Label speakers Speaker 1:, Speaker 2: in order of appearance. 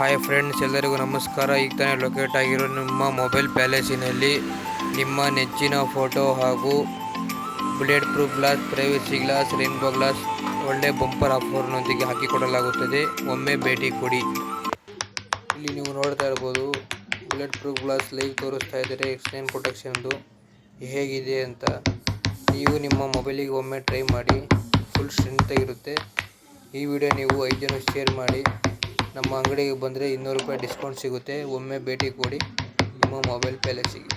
Speaker 1: Hi friends, ಎಲ್ಲರಿಗೂ ನಮಸ್ಕಾರ. ಈಗ ತಾನೇ ಲೊಕೇಟ್ ಆಗಿರೋ ನಿಮ್ಮ ಮೊಬೈಲ್ ಪ್ಯಾಲೇಸಿನಲ್ಲಿ ನಿಮ್ಮ ನೆಚ್ಚಿನ ಫೋಟೋ ಹಾಗೂ bullet proof glass, privacy glass, rainbow glass ಒಳ್ಳೆ ಬಂಪರ್ ಆಫರ್ನೊಂದಿಗೆ ಹಾಕಿಕೊಡಲಾಗುತ್ತದೆ. ಒಮ್ಮೆ ಭೇಟಿ ಕೊಡಿ. ಇಲ್ಲಿ ನೀವು ನೋಡ್ತಾ ಇರ್ಬೋದು, ಬುಲೆಟ್ ಪ್ರೂಫ್ ಗ್ಲಾಸ್ ಲೈವ್ ತೋರಿಸ್ತಾ ಇದ್ದಾರೆ. ಎಕ್ಸ್ಟರ್ನಲ್ ಪ್ರೊಟೆಕ್ಷನ್ದು ಹೇಗಿದೆ ಅಂತ ನೀವು ನಿಮ್ಮ ಮೊಬೈಲಿಗೆ ಒಮ್ಮೆ ಟ್ರೈ ಮಾಡಿ. ಫುಲ್ ಸ್ಟ್ರೆಂತ್ ಇರುತ್ತೆ. ಈ ವಿಡಿಯೋ ನೀವು 5 ಜನ ಶೇರ್ ಮಾಡಿ. ನಮ್ಮ ಅಂಗಡಿಗೆ ಬಂದರೆ 200 ರೂಪಾಯಿ ಡಿಸ್ಕೌಂಟ್ ಸಿಗುತ್ತೆ. ಒಮ್ಮೆ ಭೇಟಿ ಕೊಡಿ ನಿಮ್ಮ ಮೊಬೈಲ್ ಪ್ಯಾಲೇಸಿಗೆ.